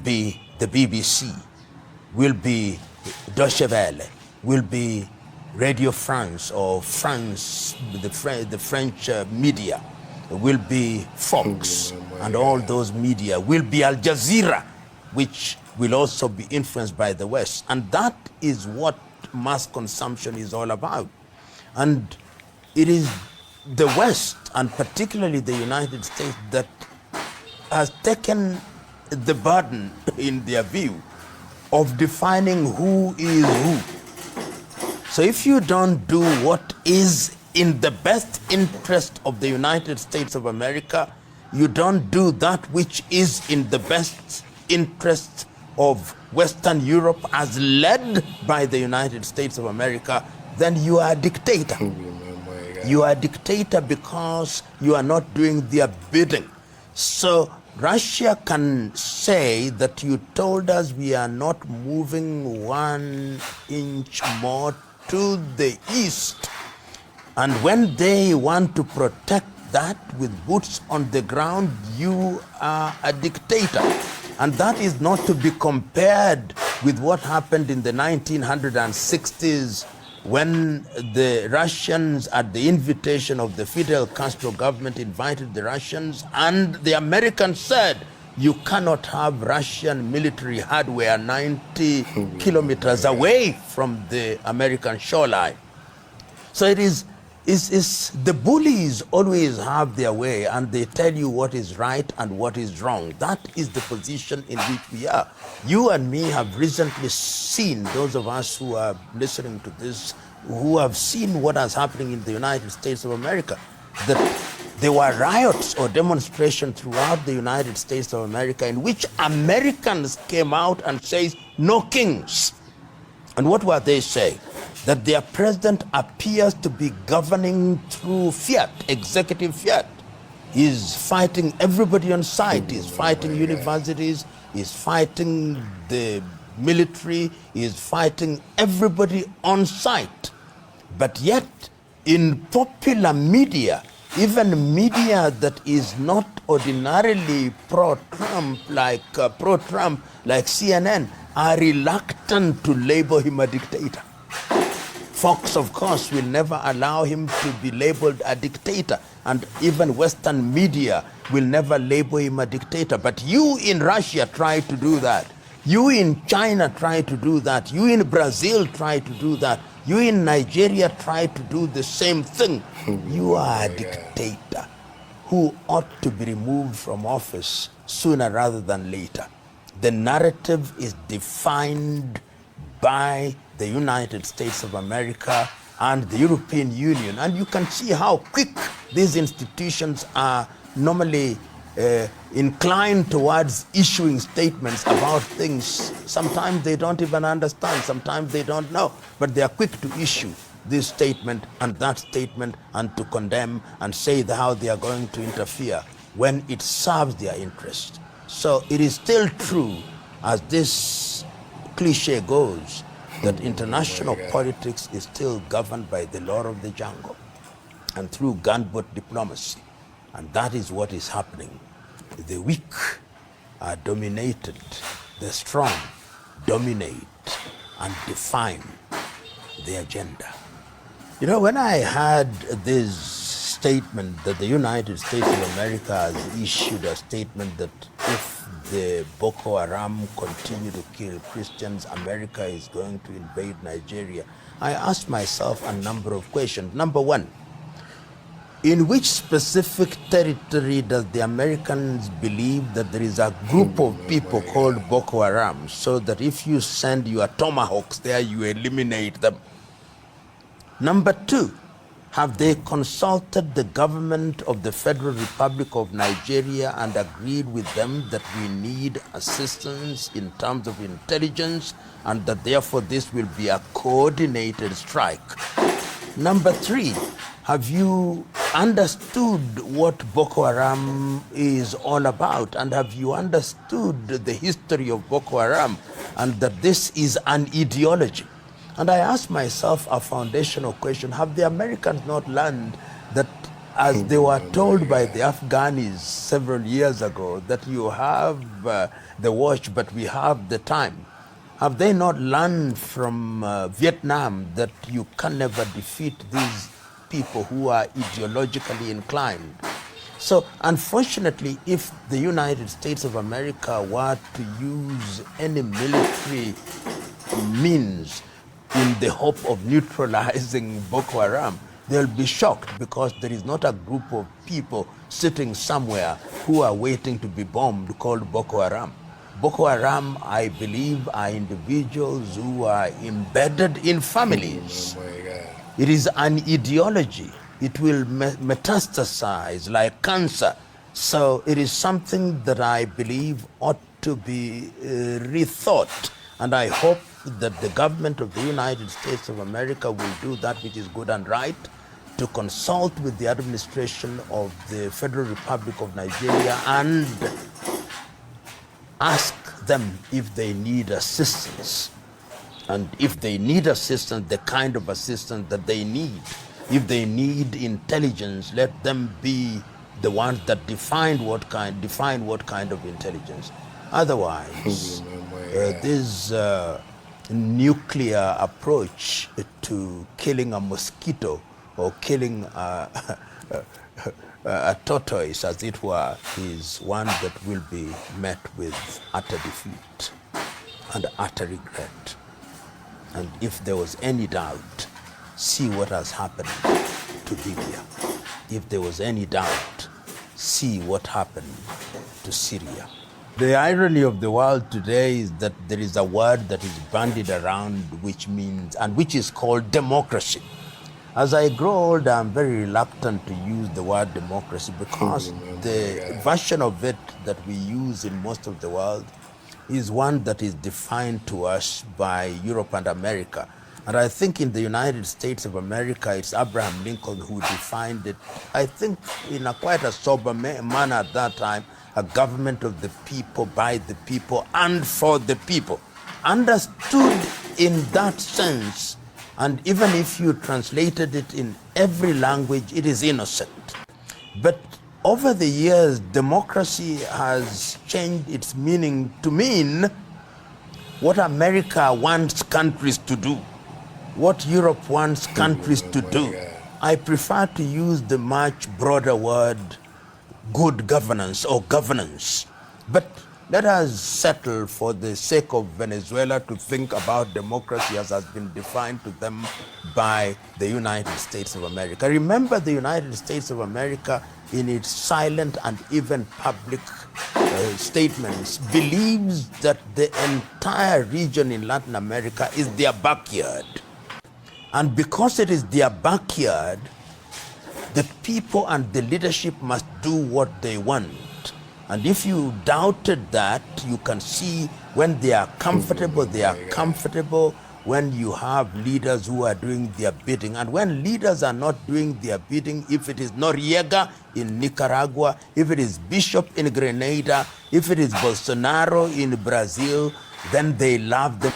be the BBC, will be Deutsche Welle, will be Radio France or France, the French media, will be Fox, and all those media will be Al Jazeera, which will also be influenced by the West. And that is what mass consumption is all about. And it is the West, and particularly the United States, that has taken the burden, in their view, of defining who is who. So if you don't do what is in the best interest of the United States of America, you don't do that which is in the best interest of Western Europe as led by the United States of America, then you are a dictator. You are a dictator because you are not doing their bidding. So Russia can say that you told us we are not moving 1 inch more to the east. And when they want to protect that with boots on the ground, you are a dictator. And that is not to be compared with what happened in the 1960s when the Russians, at the invitation of the Fidel Castro government, invited the Russians, and the Americans said, you cannot have Russian military hardware 90 kilometers away from the American shoreline. So it is the bullies always have their way, and they tell you what is right and what is wrong. That is the position in which we are. You and me have recently seen, those of us who are listening to this, who have seen what is happening in the United States of America, that there were riots or demonstrations throughout the United States of America in which Americans came out and said, no kings. And what were they saying? That their president appears to be governing through fiat, executive fiat. He's fighting everybody on site. He's fighting universities. He's fighting the military. He's fighting everybody on site. But yet, in popular media, even media that is not ordinarily pro-Trump like CNN, are reluctant to label him a dictator. Fox, of course, will never allow him to be labeled a dictator, and even Western media will never label him a dictator. But you in Russia try to do that. You in China try to do that. You in Brazil try to do that. You in Nigeria try to do the same thing. You are a dictator who ought to be removed from office sooner rather than later. The narrative is defined by the United States of America and the European Union. And you can see how quick these institutions are normally inclined towards issuing statements about things. Sometimes they don't even understand, sometimes they don't know, but they are quick to issue this statement and that statement and to condemn and say how they are going to interfere when it serves their interest. So it is still true, as this cliche goes, that international politics is still governed by the law of the jungle and through gunboat diplomacy. And that is what is happening. The weak are dominated, the strong dominate and define the agenda. You know, when I had this statement that the United States of America has issued a statement that if the Boko Haram continue to kill Christians, America is going to invade Nigeria, I asked myself a number of questions. Number one, in which specific territory does the Americans believe that there is a group of people called Boko Haram, so that if you send your tomahawks there, you eliminate them? Number two, have they consulted the government of the Federal Republic of Nigeria and agreed with them that we need assistance in terms of intelligence and that therefore this will be a coordinated strike? Number three, have you understood what Boko Haram is all about, and have you understood the history of Boko Haram and that this is an ideology? And I asked myself a foundational question: have the Americans not learned that as they were told by the Afghans several years ago, that you have the watch, but we have the time. Have they not learned from Vietnam that you can never defeat these people who are ideologically inclined? So unfortunately, if the United States of America were to use any military means in the hope of neutralizing Boko Haram, they'll be shocked, because there is not a group of people sitting somewhere who are waiting to be bombed called Boko Haram. Boko Haram, I believe, are individuals who are embedded in families. It is an ideology. It will metastasize like cancer. So it is something that I believe ought to be rethought. And I hope that the government of the United States of America will do that which is good and right, to consult with the administration of the Federal Republic of Nigeria and ask them if they need assistance. And if they need assistance, the kind of assistance that they need. If they need intelligence, let them be the ones that define what kind of intelligence. Otherwise, this nuclear approach to killing a mosquito or killing a tortoise, as it were, is one that will be met with utter defeat and utter regret. And if there was any doubt, see what has happened to Libya. If there was any doubt, see what happened to Syria. The irony of the world today is that there is a word that is bandied around which means, and which is called democracy. As I grow older, I'm very reluctant to use the word democracy, because the version of it that we use in most of the world is one that is defined to us by Europe and America. And I think in the United States of America, it's Abraham Lincoln who defined it, I think in a quite a sober manner at that time, a government of the people, by the people, and for the people. Understood in that sense, and even if you translated it in every language, it is innocent. But over the years, democracy has changed its meaning to mean what America wants countries to do, what Europe wants countries to do. I prefer to use the much broader word good governance or governance. But let us settle, for the sake of Venezuela, to think about democracy as has been defined to them by the United States of America. Remember, the United States of America, in its silent and even public statements, believes that the entire region in Latin America is their backyard. And because it is their backyard, the people and the leadership must do what they want. And if you doubted that, you can see when they are comfortable, they are comfortable. When you have leaders who are doing their bidding, and when leaders are not doing their bidding, if it is Noriega in Nicaragua, if it is Bishop in Grenada, if it is Bolsonaro in Brazil, then they love them.